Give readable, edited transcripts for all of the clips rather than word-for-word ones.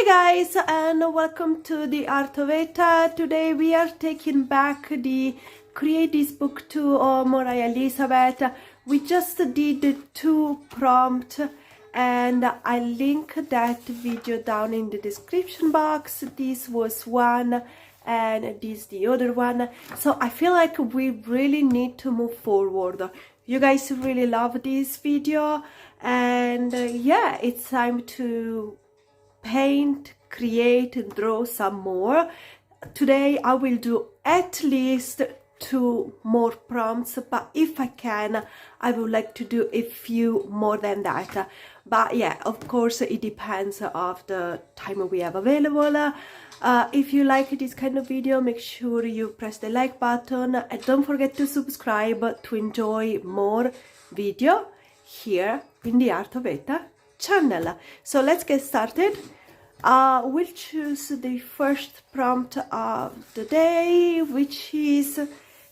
Hi guys, and welcome to the Art of Eta. Today we are taking back the Create this book to Moriah Elisabeth. We just did two prompts and I link that video down in the description box. This was one and this the other one. So I feel like we really need to move forward. You guys really love this video and yeah, it's time to paint, create, and draw some more. Today I will do at least two more prompts, but if I can, I would like to do a few more than that. But yeah, of course, it depends of the time we have available. If you like this kind of video, make sure you press the like button and don't forget to subscribe to enjoy more video here in the Art of Eta channel. So let's get started. We'll choose the first prompt of the day, which is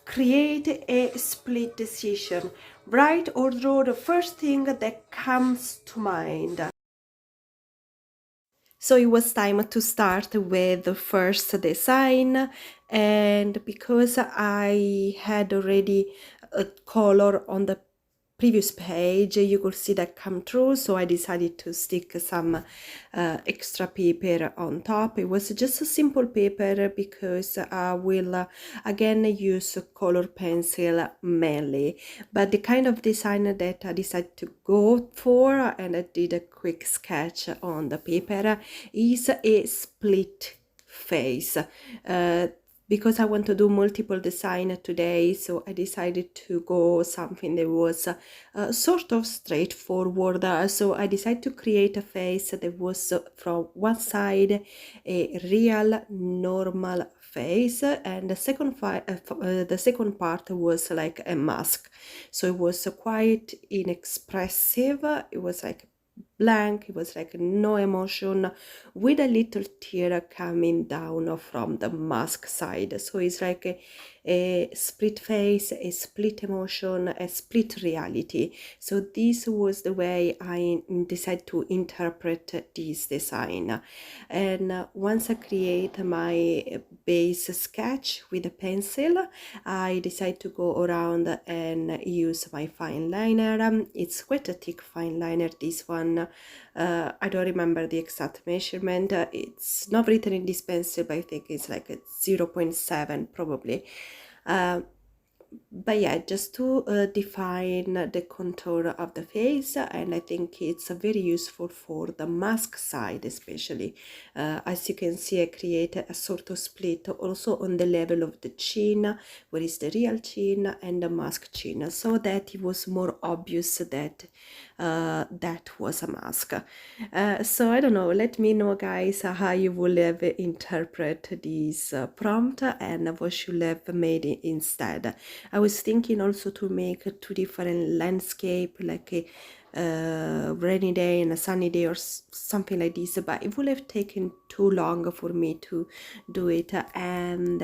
create a split decision. Write or draw the first thing that comes to mind. So it was time to start with the first design, and because I had already a color on the previous page, you could see that come through, so I decided to stick some extra paper on top. It was just a simple paper because I will again use color pencil mainly, but the kind of design that I decided to go for, and I did a quick sketch on the paper, is a split face. Because I want to do multiple design today, so I decided to go something that was sort of straightforward. So I decided to create a face that was from one side a real normal face, and the second part was like a mask. So it was quite inexpressive. It was like blank, it was like no emotion, with a little tear coming down from the mask side. So it's like a split face, a split emotion, a split reality. So this was the way I decided to interpret this design. And once I create my base sketch with a pencil, I decided to go around and use my fine liner. It's quite a thick fine liner, this one. I don't remember the exact measurement. It's not written in this pencil, but I think it's like a 0.7 probably. But yeah, just to define the contour of the face, and I think it's very useful for the mask side especially. As you can see, I create a sort of split also on the level of the chin, where is the real chin and the mask chin, so that it was more obvious that that was a mask. So I don't know, let me know guys how you would have interpreted this prompt and what should have made it instead. I was thinking also to make two different landscape, like a rainy day and a sunny day or something like this, but it would have taken too long for me to do it, and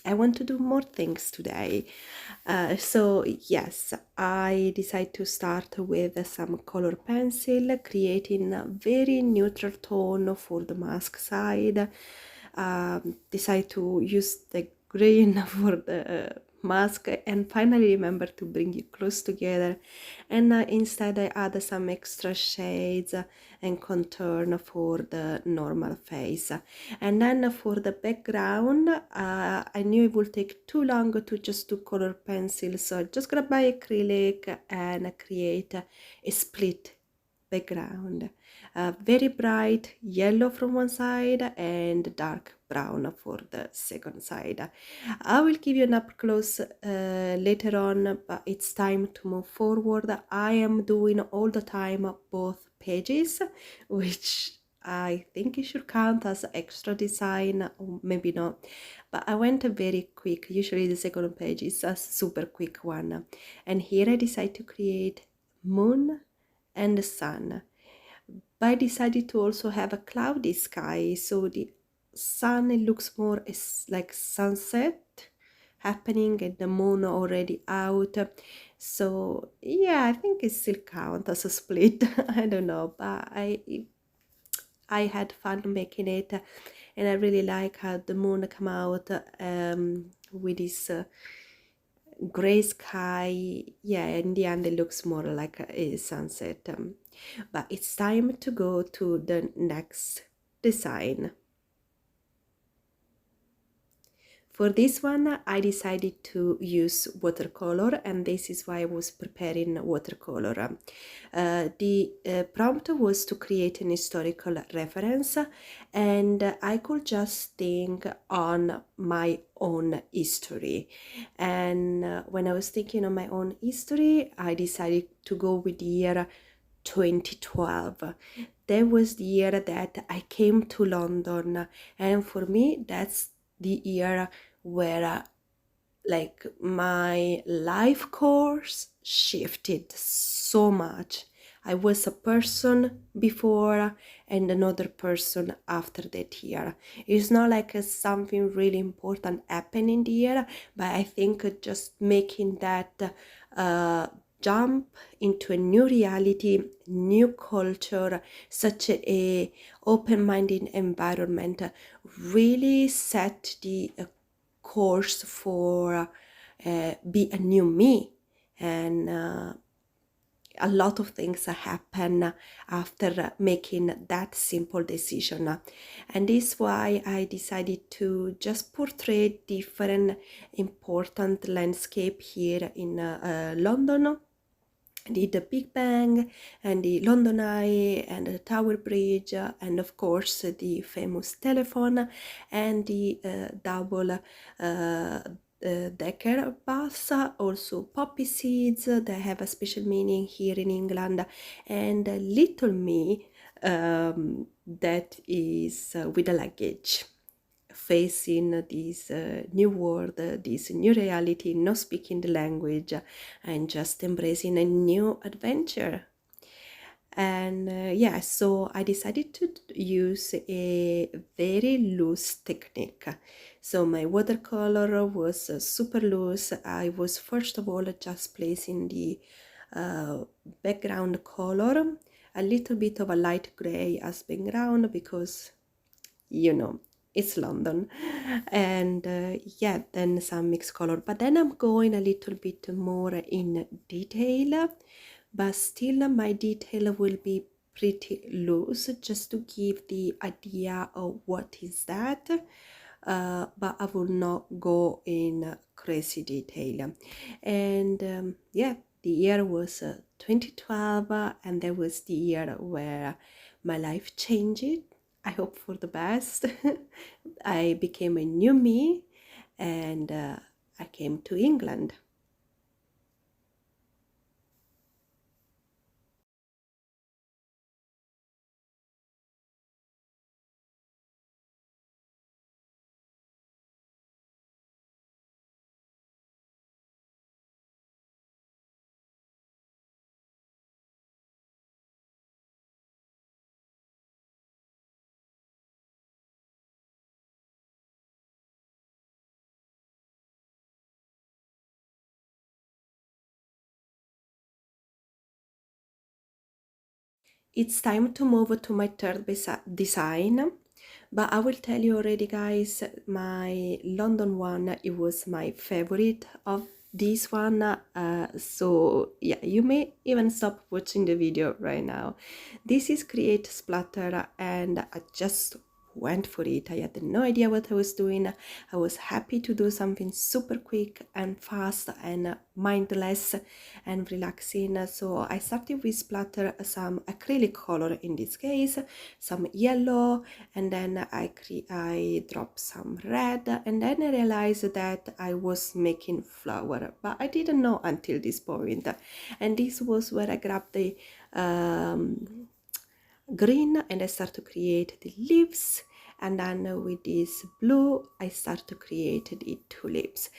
I want to do more things today. So yes, I decided to start with some color pencil, creating a very neutral tone for the mask side. Decide to use the green for the mask, and finally remember to bring it close together, and instead I add some extra shades and contour for the normal face. And then for the background, I knew it would take too long to just do color pencil, so I just grab my acrylic and create a split background, very bright yellow from one side and dark brown for the second side. I will give you an up close later on, but it's time to move forward. I am doing all the time both pages, which I think it should count as extra design, or maybe not, but I went very quick. Usually the second page is a super quick one, and here I decided to create moon and the sun. But I decided to also have a cloudy sky, so the sun, it looks more as like sunset happening and the moon already out. So yeah, I think it still counts as a split. I don't know, but I had fun making it, and I really like how the moon come out with this gray sky. Yeah, in the end it looks more like a sunset. But it's time to go to the next design. For this one, I decided to use watercolor, and this is why I was preparing watercolor. The prompt was to create an historical reference, and I could just think on my own history. And when I was thinking on my own history, I decided to go with the year 2012. That was the year that I came to London, and for me, that's the year where like my life course shifted so much. I was a person before and another person after that year. It's not like something really important happened in the year, but I think just making that jump into a new reality, new culture, such a open-minded environment really set the course for be a new me. And a lot of things happen after making that simple decision, and this is why I decided to just portray different important landscape here in London. The Big Bang and the London Eye and the Tower Bridge, and of course the famous telephone and the double decker bus, also poppy seeds that have a special meaning here in England, and little me that is with a luggage, facing this new world, this new reality, not speaking the language, and just embracing a new adventure. And yeah, so I decided to use a very loose technique. So my watercolor was super loose. I was first of all just placing the background color, a little bit of a light gray as background, because you know it's London, and yeah, then some mixed color, but then I'm going a little bit more in detail, but still my detail will be pretty loose just to give the idea of what is that, but I will not go in crazy detail. And yeah, the year was 2012, and that was the year where my life changed. I hope for the best. I became a new me, and I came to England. It's time to move to my third design, but I will tell you already, guys, my London one, it was my favorite of this one, so yeah, you may even stop watching the video right now. This is Create Splatter, and I just went for it. I had no idea what I was doing. I was happy to do something super quick and fast and mindless and relaxing. So I started with splatter some acrylic color, in this case some yellow, and then I dropped some red, and then I realized that I was making flower, but I didn't know until this point. And this was where I grabbed the green and I start to create the leaves, and then with this blue I start to create the tulips.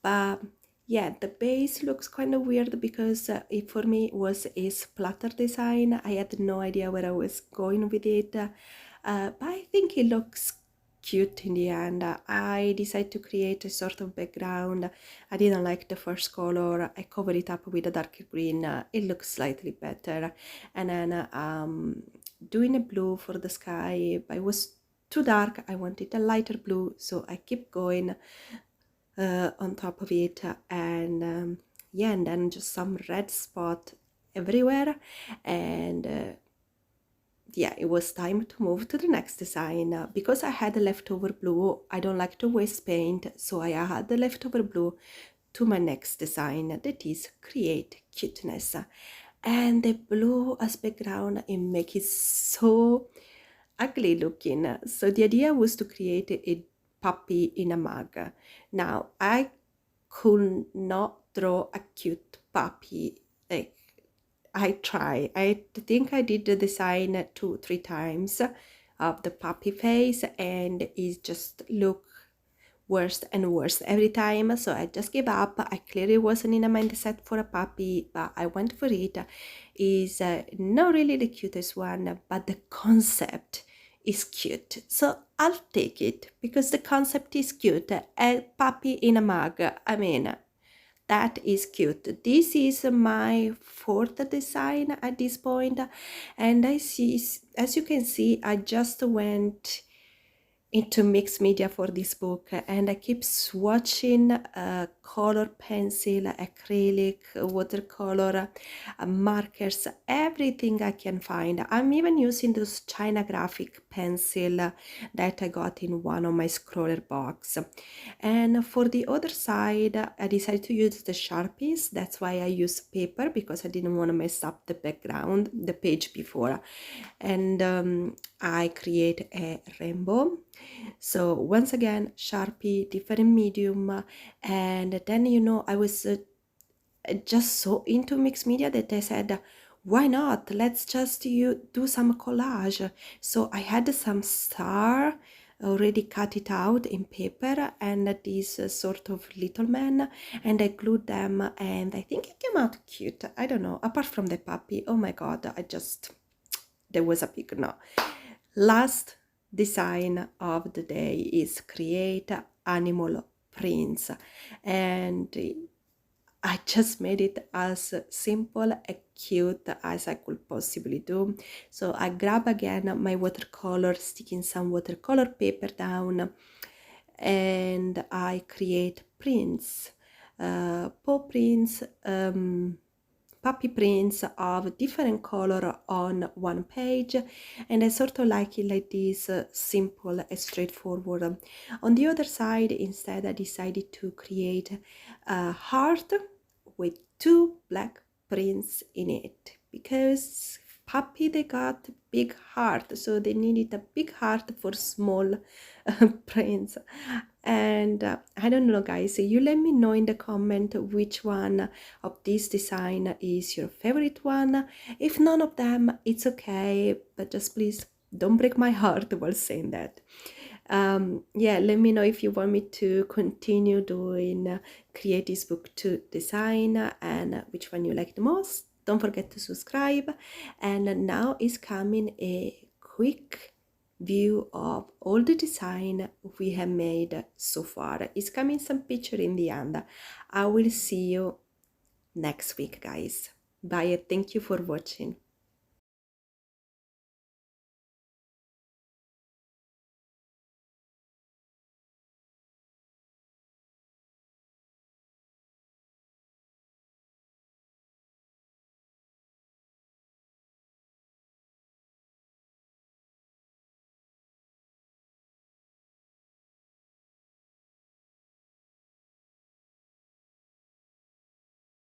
But yeah, the base looks kind of weird because it for me was a splatter design. I had no idea where I was going with it, but I think it looks cute in the end. I decided to create a sort of background. I didn't like the first color. I covered it up with a darker green. It looks slightly better. And then doing a blue for the sky, but it was too dark. I wanted a lighter blue, so I keep going on top of it, and yeah, and then just some red spot everywhere, and yeah, it was time to move to the next design. Because I had the leftover blue, I don't like to waste paint, so I had the leftover blue to my next design, that is Create Cuteness. And the blue as background, it makes it so ugly looking. So the idea was to create a puppy in a mug. Now, I could not draw a cute puppy. Like, I try. I think I did the design 2-3 times of the puppy face, and it just looked worse and worse every time. So I just gave up. I clearly wasn't in a mindset for a puppy, but I went for it. Is not really the cutest one, but the concept is cute. So I'll take it because the concept is cute. A puppy in a mug. I mean, that is cute. This is my fourth design at this point, and I see, as you can see, I just went into mixed media for this book, and I keep swatching color pencil, acrylic, watercolor, markers, everything I can find. I'm even using those China graphic pencil that I got in one of my scroller box. And for the other side, I decided to use the Sharpies. That's why I use paper, because I didn't want to mess up the background, the page before. And I create a rainbow. So once again, Sharpie, different medium, and then, you know, I was just so into mixed media that I said, why not? Let's just do some collage. So I had some star already cut it out in paper, and this sort of little man, and I glued them, and I think it came out cute. I don't know, apart from the puppy. Oh my god, there was a big no. Last design of the day is Create Animal Prints, and I just made it as simple and cute as I could possibly do. So I grab again my watercolor, sticking some watercolor paper down, and I create prints, paw prints, puppy prints of different color on one page, and I sort of like it like this, simple and straightforward. On the other side, instead, I decided to create a heart with 2 black prints in it, because puppy, they got big heart, so they needed a big heart for small prints. And I don't know, guys, you let me know in the comment which one of this design is your favorite one. If none of them, it's okay, but just please don't break my heart while saying that. Yeah, let me know if you want me to continue doing Create this book to design, and which one you like the most. Don't forget to subscribe. And now is coming a quick view of all the design we have made so far. It's coming some picture in the end. I will see you next week, guys. Bye, and thank you for watching.